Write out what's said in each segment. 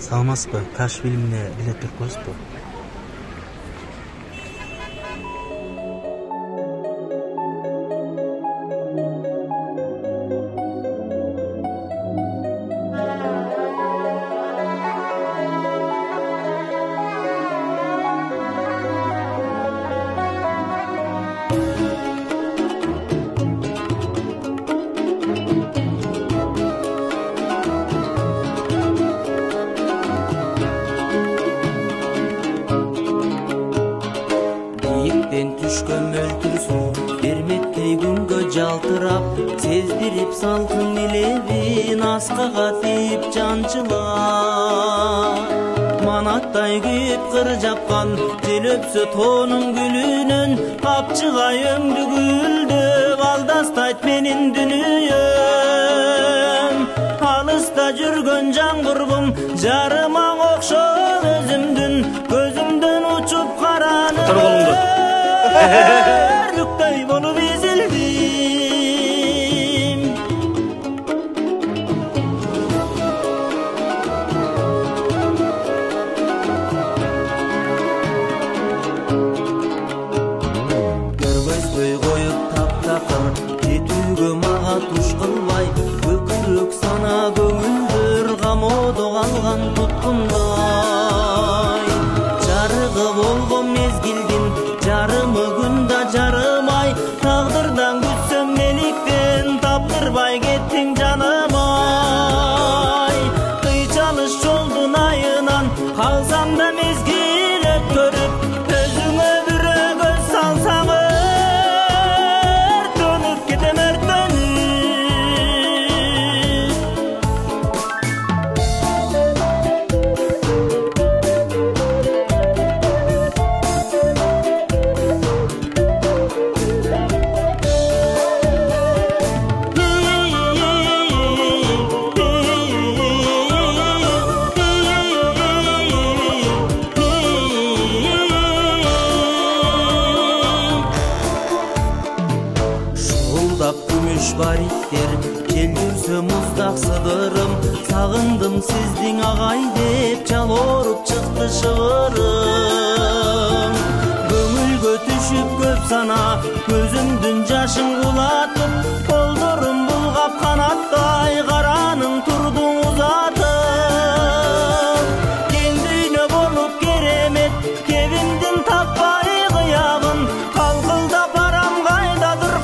Саламатсызбы? Таш фильмине билет берип коесузбу? Түшкөн мөлтүр суу бермектей күнгө жалтырап, сездирип салкын илебин аскага тийип жанчылар. Манаттай күйүп кыр жапкан жел өпсө тоонун гүлүнөн, капчыгай өңдү гүлдөп алдастайт менин дүнүйөм. Алыста жүргөн жан курбум жарыма окшоп өзүмдүн көзүмдөн учуп караны Rükтэй болуп изилдим. Көрбөзбөй коюп таптакыр жетүүгө мага туш кылбай, өкүрөк сана көңүлдөр камоодо калган туткундай. Жарыгы болгон мезгилдин жарымы күндө жарымай, тагдырдан күтсөм меликтен таптырбай кеттиң жанымай. Кыйчалыш жолдун айынан калсам да мезгил өткөрүп, өзүңө бирөө көз салсаң өртөнүп кетем өртөнүп. Күмүш бариттер жел жүрсө муздак сыдырым, сагындым сиздиң агай деп жалоруп чыкты шыбырым. Көңүлгө түшүп көп сана көзүмдүн жашын кулатып, колдорум булгап канаттай караның турдуң узатып. Кең дүйнө болуп керемет кебимдин таппай кыябын, калкылдап барам кайдадыр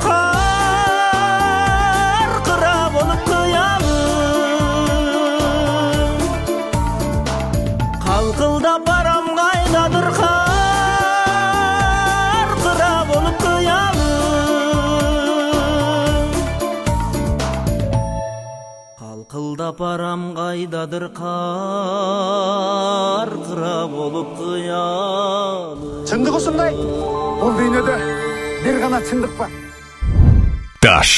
Калкылдап барам кайдадыр каркыра болуп кыябын. Калкылдап барам кайдадыр каркыра болуп кыябын. Чындык ушундай. Бул дүйнөдө бир гана чындык бар. Таш.